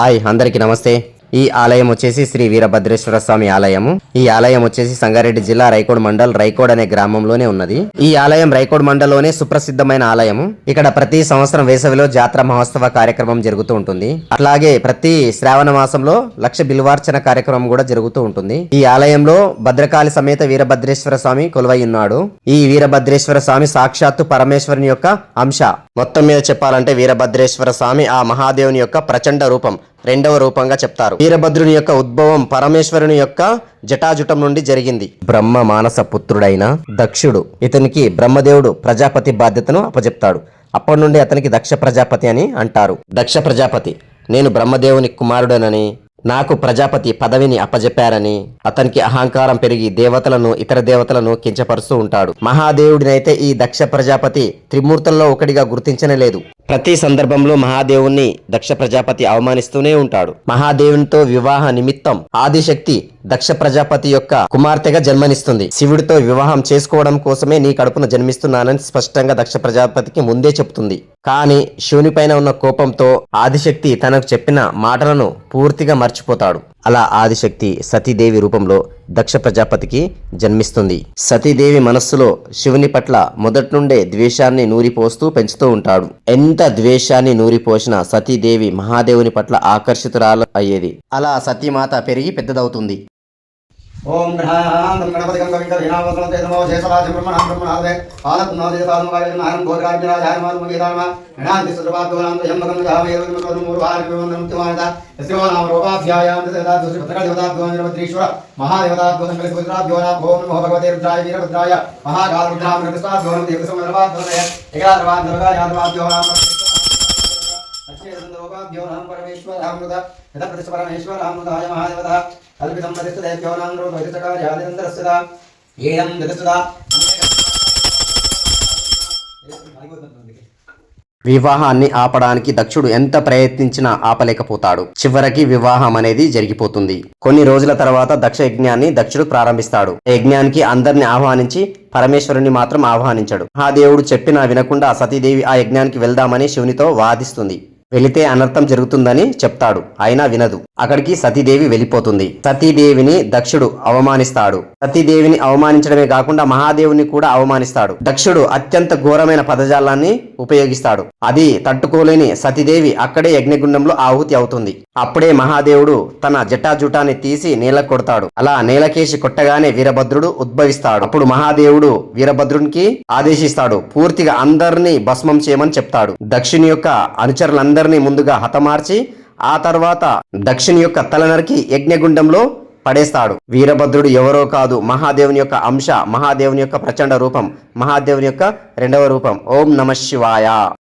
Hi అందరికీ నమస్తే। ఈ ఆలయం వచ్చేసి శ్రీ వీరభద్రేశ్వర స్వామి ఆలయము। ఈ ఆలయం వచ్చేసి సంగారెడ్డి జిల్లా రైకోడ్ మండల్ రైకోడ్ అనే గ్రామంలోనే ఉన్నది। ఈ ఆలయం రైకోడ్ మండలంలోనే సుప్రసిద్ధమైన ఆలయము। ఇక్కడ ప్రతి సంవత్సరం వేసవిలో జాతర మహోత్సవ కార్యక్రమం జరుగుతూ ఉంటుంది। అట్లాగే ప్రతి శ్రావణ మాసంలో లక్ష బిల్వార్చన కార్యక్రమం కూడా జరుగుతూ ఉంటుంది। ఈ ఆలయంలో భద్రకాళి సమేత వీరభద్రేశ్వర స్వామి కొలువై ఉన్నాడు। ఈ వీరభద్రేశ్వర స్వామి సాక్షాత్తు పరమేశ్వరుని యొక్క అంశ। మొత్తం మీద చెప్పాలంటే వీరభద్రేశ్వర స్వామి ఆ మహాదేవుని యొక్క ప్రచండ రూపం, రెండవ రూపంగా చెప్తారు। వీరభద్రుని యొక్క ఉద్భవం పరమేశ్వరుని యొక్క జటాజుటం నుండి జరిగింది। బ్రహ్మ మానస పుత్రుడైన దక్షుడు ఇతనికి బ్రహ్మదేవుడు ప్రజాపతి బాధ్యతను అప్పచెప్తాడు। అప్పటి నుండి అతనికి దక్ష ప్రజాపతి అని అంటారు। దక్ష ప్రజాపతి నేను బ్రహ్మదేవుని కుమారుడనని, నాకు ప్రజాపతి పదవిని అప్పజెప్పారని అతనికి అహంకారం పెరిగి దేవతలను ఇతర దేవతలను కించపరుస్తూ ఉంటాడు। మహాదేవుడినైతే ఈ దక్ష ప్రజాపతి త్రిమూర్తుల్లో ఒకటిగా గుర్తించనే లేదు। ప్రతి సందర్భంలో మహాదేవుణ్ణి దక్ష ప్రజాపతి అవమానిస్తూనే ఉంటాడు। మహాదేవునితో వివాహ నిమిత్తం ఆదిశక్తి దక్ష ప్రజాపతి యొక్క కుమార్తెగా జన్మనిస్తుంది। శివుడితో వివాహం చేసుకోవడం కోసమే నీ కడుపున జన్మిస్తున్నానని స్పష్టంగా దక్ష ప్రజాపతికి ముందే చెప్తుంది। కానీ శివుని పైన ఉన్న కోపంతో ఆదిశక్తి తనకు చెప్పిన మాటలను పూర్తిగా మర్చిపోతాడు। అలా ఆదిశక్తి సతీదేవి రూపంలో దక్ష ప్రజాపతికి జన్మిస్తుంది। సతీదేవి మనస్సులో శివుని పట్ల మొదటి నుండే ద్వేషాన్ని నూరిపోస్తూ పెంచుతూ ఉంటాడు। ఎంత ద్వేషాన్ని నూరిపోసిన సతీదేవి మహాదేవుని పట్ల ఆకర్షితురాలు అయ్యేది। అలా సతీమాత పెరిగి పెద్దదవుతుంది। ఓం గ్రహాం గణపతిగం కవిం కవినామస్మతే నమో శేషరాజ బ్రహ్మణాం బ్రహ్మణాదే ఆలత్నాదేతాత్మకార్యం నారాయణోర్గాజ్ఞరాజాయమానుమగీతామ గణాంతి సురపాద్వనాం యమ్మగం జామేరుమకం మూర్వార్పివందముత్యమానత యస్యోనామ రూపాభ్యాయాం తదా దుష్పత్రదేవతాభ్యోనిరవద్రీశ్వర మహాదేవతాభ్యోనిరవద్రీశ్వరాభ్యోనాం ఓం నమో భగవతే రుద్రాయ వీరభద్రాయ మహాకాలరుద్రాం నమస్కారం దేవసమరవాద్వనయ ఏకాదవాద్వనగాయాద్వాభ్యోనాం అచ్చేదందరోపాభ్యోనాం పరమేశ్వరామృత యతప్రతిపరమేశ్వరామృతాయ మహాదేవత కల్పితం వదిస్తదేవ్యోనాం రోధైతకార్యాదినందరస్యదా ఏయం విదస్తదా వివాహాన్ని ఆపడానికి దక్షుడు ఎంత ప్రయత్నించినా ఆపలేకపోతాడు। చివరికి వివాహం అనేది జరిగిపోతుంది। కొన్ని రోజుల తర్వాత దక్ష యజ్ఞాన్ని దక్షుడు ప్రారంభిస్తాడు। యజ్ఞానికి అందరిని ఆహ్వానించి పరమేశ్వరుని మాత్రం ఆహ్వానించాడు। మహాదేవుడు చెప్పినా వినకుండా సతీదేవి ఆ యజ్ఞానికి వెళ్దామని శివునితో వాదిస్తుంది। వెళితే అనర్థం జరుగుతుందని చెప్తాడు, అయినా వినదు। అక్కడికి సతీదేవి వెళ్ళిపోతుంది। సతీదేవిని దక్షుడు అవమానిస్తాడు। సతీదేవిని అవమానించడమే కాకుండా మహాదేవుని కూడా అవమానిస్తాడు। దక్షుడు అత్యంత ఘోరమైన పదజాలాన్ని ఉపయోగిస్తాడు। అది తట్టుకోలేని సతీదేవి అక్కడే యజ్ఞగుండంలో ఆహుతి అవుతుంది। అప్పుడే మహాదేవుడు తన జటాజుటాన్ని తీసి నేల కొడతాడు। అలా నేలకేసి కొట్టగానే వీరభద్రుడు ఉద్భవిస్తాడు। అప్పుడు మహాదేవుడు వీరభద్రునికి ఆదేశిస్తాడు, పూర్తిగా అందరినీ భస్మం చేయమని చెప్తాడు। దక్షుని యొక్క అనుచరులందరినీ ముందుగా హతమార్చి ఆ తర్వాత దక్షిణి యొక్క తల నరికి యజ్ఞగుండంలో పడేస్తాడు। వీరభద్రుడు ఎవరో కాదు, మహాదేవుని యొక్క అంశ, మహాదేవుని యొక్క ప్రచండ రూపం, మహాదేవుని యొక్క రెండవ రూపం। ఓం నమః శివాయ।